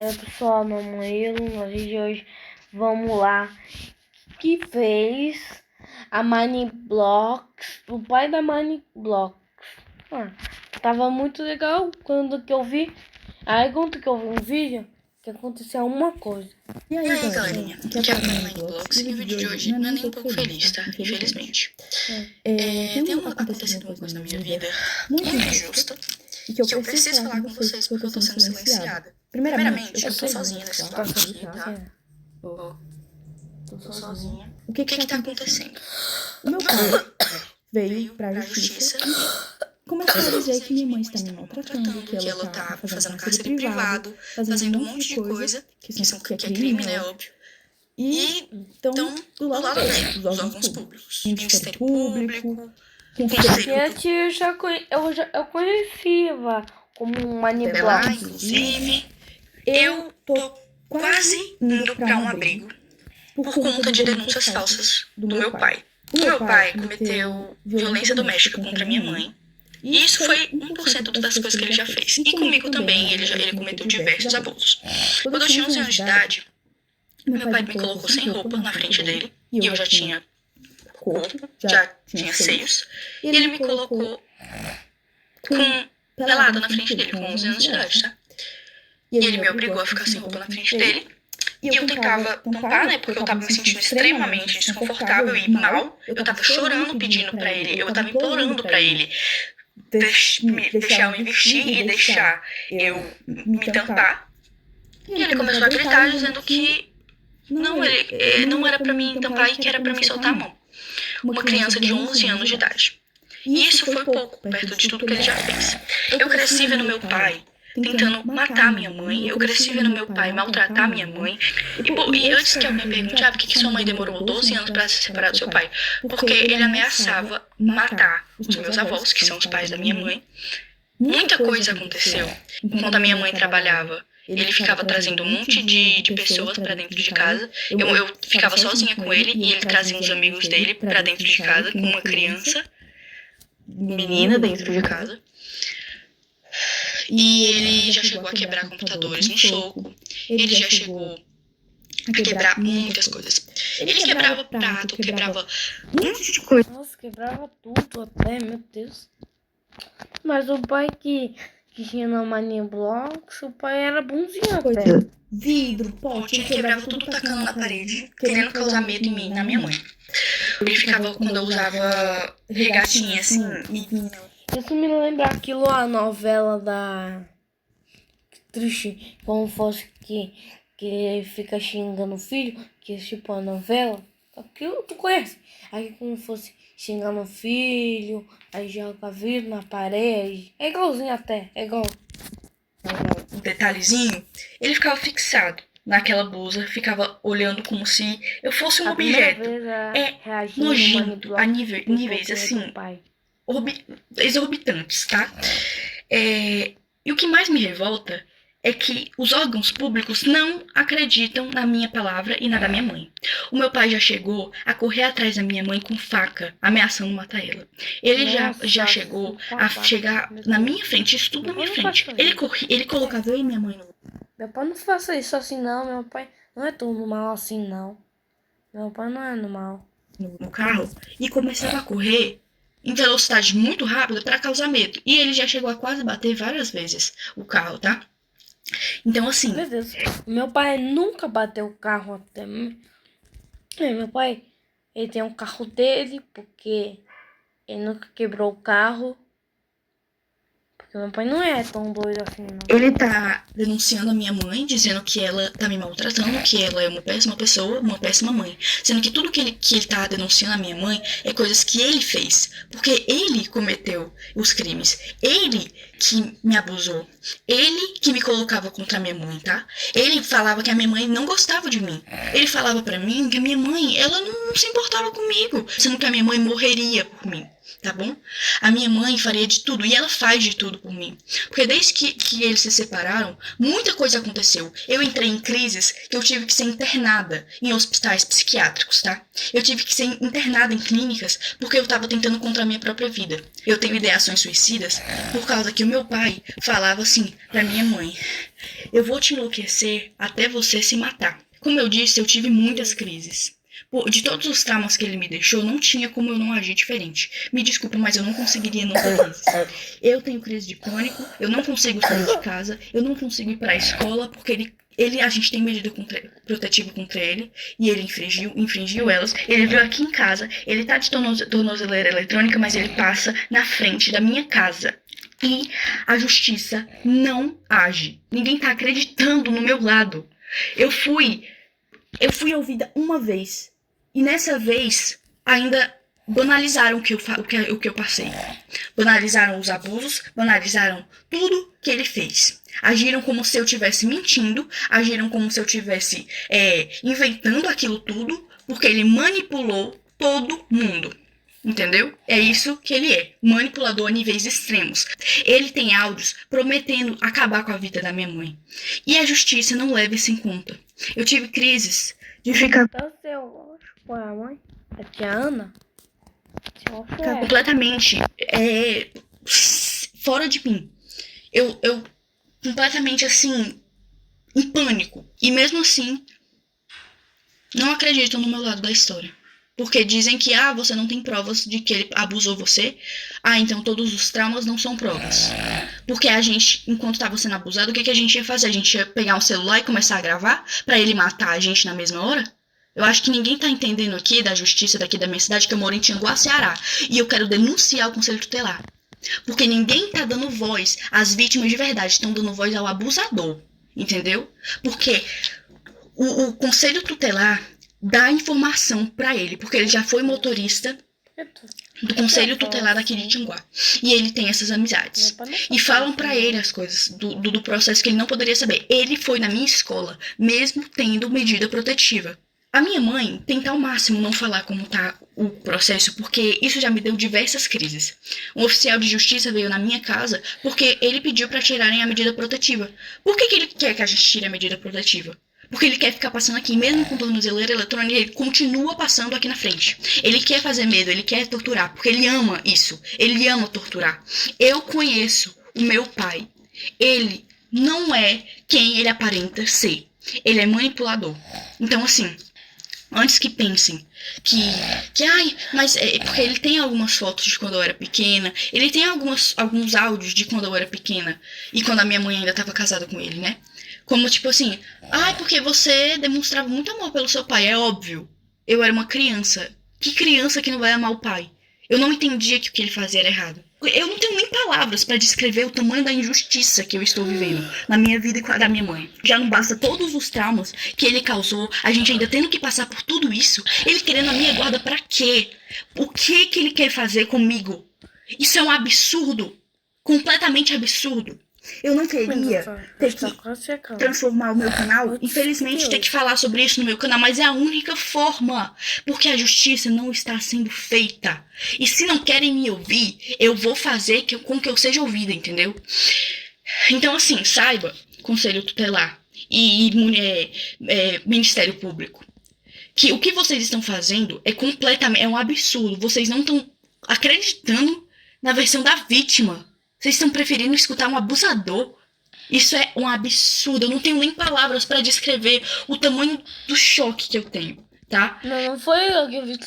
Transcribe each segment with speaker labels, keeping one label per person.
Speaker 1: Pessoal, mamãe, no vídeo de hoje vamos lá. Que fez a Maniblocks, o pai da Maniblocks. Tava muito legal quando que eu vi. Aí quando que eu vi um vídeo que aconteceu uma coisa.
Speaker 2: E aí, galerinha, aqui é a Maniblocks e o vídeo de hoje não é nem um pouco feliz, tá? Infelizmente. Tem acontecido uma coisa na minha vida muito injusta e que eu preciso falar com vocês porque eu tô sendo silenciada. Primeiramente, eu tô sozinha nesse lado aqui, tá? Tô sozinha. O que tá acontecendo? O meu pai veio pra justiça e começou a dizer que minha mãe está me maltratando, que ela tá fazendo cárcere privado, fazendo um monte de coisa, que é crime, né, óbvio. E então, do lado dele, dos órgãos públicos, Ministério Público,
Speaker 1: Gente, eu conhecia como Maniblocks.
Speaker 2: Inclusive, eu tô quase indo pra um abrigo por conta de denúncias falsas do meu pai. O meu pai cometeu violência doméstica contra minha mãe. E isso foi 1% das coisas que ele já fez. E comigo também, ele cometeu diversos abusos. Quando eu tinha 11 anos de idade, meu pai me colocou sem roupa na frente dele. E eu já tinha corpo, já tinha seios. E ele me colocou pelada na frente dele, com 11 anos de idade, tá? E ele me obrigou a ficar sem roupa na frente dele. E eu tentava tampar, né, porque eu tava me sentindo extremamente desconfortável e mal. Eu tava chorando, pedindo pra ele, eu tava implorando pra ele deixar eu me vestir e deixar eu me tampar. E ele começou a gritar dizendo que não era pra mim tampar e que era pra mim soltar a mão. Uma criança de 11 anos de idade. E isso foi pouco, perto de tudo que ele já fez. Eu cresci vendo meu pai tentando matar minha mãe, eu cresci vendo meu pai maltratar minha mãe. E antes que alguém pergunte, por que sua mãe demorou 12 anos pra se separar do seu pai? Porque ele ameaçava matar os meus avós, que são os pais da minha mãe. Muita coisa aconteceu enquanto a minha mãe trabalhava. Ele ficava trazendo um monte de pessoas pra dentro de casa. Eu ficava sozinha com ele e ele trazia uns amigos dele pra dentro de casa, com uma criança, menina dentro de casa. E ele já chegou a quebrar computadores no soco. Ele já chegou a quebrar muitas coisas. Ele quebrava prato, quebrava um monte de coisa.
Speaker 1: Nossa, quebrava tudo até, meu Deus. Mas o pai que tinha na Maniblocks, o pai era bonzinho até.
Speaker 2: Vidro, pote, ele quebrava tudo tacando na parede, querendo causar medo em mim, na minha mãe. Ele ficava, quando eu usava regatinha assim, e
Speaker 1: Isso me lembra aquilo, a novela da... Triste, como fosse que ele fica xingando o filho, que é tipo a novela. Aquilo tu conhece. Aí como fosse xingando o filho, aí joga vidro na parede. É igualzinho até, é igual.
Speaker 2: Um detalhezinho, ele ficava fixado naquela blusa, ficava olhando como se eu fosse um objeto. É nojento a níveis assim, exorbitantes, tá? E o que mais me revolta é que os órgãos públicos não acreditam na minha palavra e na da minha mãe. O meu pai já chegou a correr atrás da minha mãe com faca, ameaçando matar ela. Ele já chegou a chegar na minha frente, isso tudo na minha frente. Ele colocava eu e minha mãe no...
Speaker 1: Meu pai não faça isso assim não, meu pai não é tudo mal assim não. Meu pai não é normal.
Speaker 2: No carro e começava a correr em velocidade muito rápida para causar medo. E ele já chegou a quase bater várias vezes o carro, tá? Então, assim...
Speaker 1: Meu Deus, meu pai nunca bateu o carro até... Meu pai, ele tem um carro dele, porque ele nunca quebrou o carro. Porque meu pai não é tão doido assim, não.
Speaker 2: Ele tá denunciando a minha mãe, dizendo que ela tá me maltratando, que ela é uma péssima pessoa, uma péssima mãe. Sendo que tudo que ele tá denunciando a minha mãe é coisas que ele fez. Porque ele cometeu os crimes. Ele que me abusou. Ele que me colocava contra a minha mãe, tá? Ele falava que a minha mãe não gostava de mim. Ele falava pra mim que a minha mãe, ela não se importava comigo. Sendo que a minha mãe morreria por mim. Tá bom? A minha mãe faria de tudo, e ela faz de tudo por mim. Porque desde que eles se separaram, muita coisa aconteceu. Eu entrei em crises que eu tive que ser internada em hospitais psiquiátricos, tá? Eu tive que ser internada em clínicas porque eu tava tentando contra a minha própria vida. Eu tenho ideações suicidas por causa que o meu pai falava assim pra minha mãe: eu vou te enlouquecer até você se matar. Como eu disse, eu tive muitas crises. De todos os traumas que ele me deixou, não tinha como eu não agir diferente. Me desculpa, mas eu não conseguiria não ter crises. Eu tenho crise de pânico, eu não consigo sair de casa, eu não consigo ir pra escola, porque a gente tem medida protetiva contra ele, e ele infringiu elas. Ele veio aqui em casa, ele tá de tornozeleira eletrônica, mas ele passa na frente da minha casa. E a justiça não age. Ninguém tá acreditando no meu lado. Eu fui ouvida uma vez. E nessa vez, ainda banalizaram o que eu passei. Banalizaram os abusos, banalizaram tudo que ele fez. Agiram como se eu estivesse mentindo, agiram como se eu estivesse inventando aquilo tudo, porque ele manipulou todo mundo. Entendeu? É isso que ele é. Manipulador a níveis extremos. Ele tem áudios prometendo acabar com a vida da minha mãe. E a justiça não leva isso em conta. Eu tive crises de ficar
Speaker 1: Foi a mãe? Aqui a Ana?
Speaker 2: completamente fora de mim. Eu completamente assim, em pânico. E mesmo assim, não acreditam no meu lado da história. Porque dizem que, você não tem provas de que ele abusou você. Então todos os traumas não são provas. Porque a gente, enquanto estava sendo abusado, o que a gente ia fazer? A gente ia pegar um celular e começar a gravar pra ele matar a gente na mesma hora? Eu acho que ninguém tá entendendo aqui da justiça daqui da minha cidade, que eu moro em Tianguá, Ceará. E eu quero denunciar o Conselho Tutelar. Porque ninguém tá dando voz às vítimas de verdade, estão dando voz ao abusador. Entendeu? Porque o Conselho Tutelar dá informação pra ele, porque ele já foi motorista do Conselho Tutelar daqui de Tianguá. E ele tem essas amizades. E falam pra ele as coisas do processo que ele não poderia saber. Ele foi na minha escola, mesmo tendo medida protetiva. A minha mãe tenta ao máximo não falar como tá o processo, porque isso já me deu diversas crises. Um oficial de justiça veio na minha casa porque ele pediu pra tirarem a medida protetiva. Por que ele quer que a gente tire a medida protetiva? Porque ele quer ficar passando aqui, mesmo com tornozeleira eletrônica, ele continua passando aqui na frente. Ele quer fazer medo, ele quer torturar, porque ele ama isso. Ele ama torturar. Eu conheço o meu pai. Ele não é quem ele aparenta ser. Ele é manipulador. Então, assim, antes que pensem mas porque ele tem algumas fotos de quando eu era pequena, ele tem alguns áudios de quando eu era pequena e quando a minha mãe ainda estava casada com ele, né? Como tipo assim, porque você demonstrava muito amor pelo seu pai, é óbvio. Eu era uma criança. Que criança que não vai amar o pai? Eu não entendia que o que ele fazia era errado. Eu não tenho nem palavras pra descrever o tamanho da injustiça que eu estou vivendo na minha vida e com a da minha mãe. Já não basta todos os traumas que ele causou, a gente ainda tendo que passar por tudo isso, ele querendo a minha guarda pra quê? O que ele quer fazer comigo? Isso é um absurdo. Completamente absurdo. Eu não queria ter que transformar o meu canal, infelizmente ter que falar sobre isso no meu canal, mas é a única forma, porque a justiça não está sendo feita. E se não querem me ouvir, eu vou fazer com que eu seja ouvida, entendeu? Então assim, saiba, Conselho Tutelar e Ministério Público, que o que vocês estão fazendo é um absurdo. Vocês não estão acreditando na versão da vítima. Vocês estão preferindo escutar um abusador. Isso é um absurdo. Eu não tenho nem palavras pra descrever o tamanho do choque que eu tenho, tá?
Speaker 1: Não foi eu que eu fiz.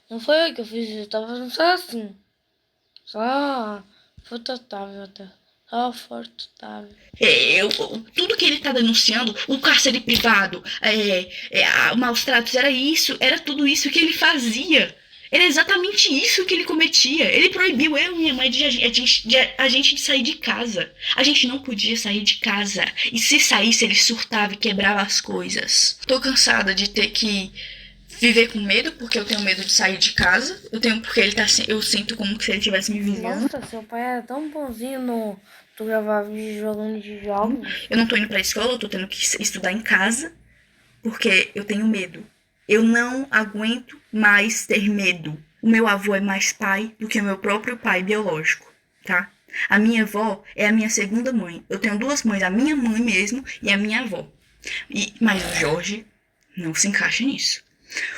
Speaker 1: Não foi eu que eu fiz. Eu tava fazendo só assim. Só fototável até. Só fototável.
Speaker 2: Tudo que ele tá denunciando, o cárcere privado, maus tratos, era tudo isso que ele fazia. Era exatamente isso que ele cometia. Ele proibiu eu e minha mãe de a gente de sair de casa. A gente não podia sair de casa. E se saísse, ele surtava e quebrava as coisas. Tô cansada de ter que viver com medo, porque eu tenho medo de sair de casa. Eu sinto como se ele estivesse me vigiando.
Speaker 1: Nossa, seu pai era tão bonzinho tu gravar vídeo jogando de jogos.
Speaker 2: Eu não tô indo pra escola, eu tô tendo que estudar em casa, porque eu tenho medo. Eu não aguento mais ter medo. O meu avô é mais pai do que o meu próprio pai biológico, tá? A minha avó é a minha segunda mãe. Eu tenho duas mães, a minha mãe mesmo e a minha avó. Mas o Jorge não se encaixa nisso.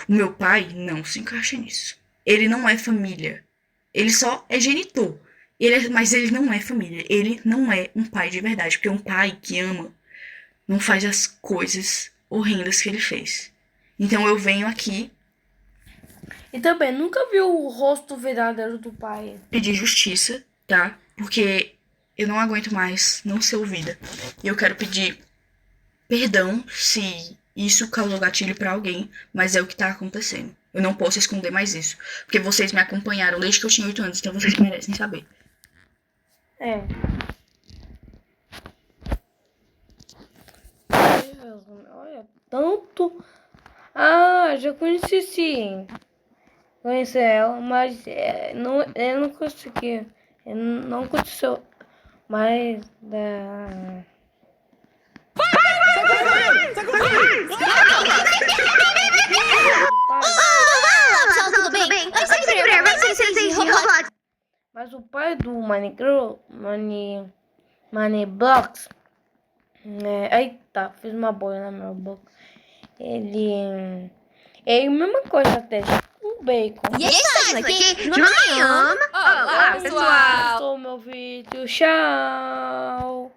Speaker 2: O meu pai não se encaixa nisso. Ele não é família. Ele só é genitor. Mas ele não é família. Ele não é um pai de verdade. Porque um pai que ama não faz as coisas horrendas que ele fez. Então eu venho aqui
Speaker 1: E também nunca viu o rosto verdadeiro do pai.
Speaker 2: pedir justiça, tá? Porque eu não aguento mais não ser ouvida. E eu quero pedir perdão se isso causou gatilho pra alguém, mas é o que tá acontecendo. Eu não posso esconder mais isso. Porque vocês me acompanharam desde que eu tinha 8 anos, então vocês merecem saber.
Speaker 1: É. Olha, tanto. Ah, já conheci sim. Conheci ela, mas não, eu não consegui. Não aconteceu mais da.
Speaker 3: Pessoal, tudo bem? Antes de primeiro, vocês de Roblox.
Speaker 1: Mas o pai do Moneyblocks, eita, fiz uma bolha na minha boca. Ele é a mesma coisa até, um bacon.
Speaker 3: E estamos aqui no Miami.
Speaker 4: Olá, pessoal!
Speaker 1: Gostou meu vídeo? Tchau!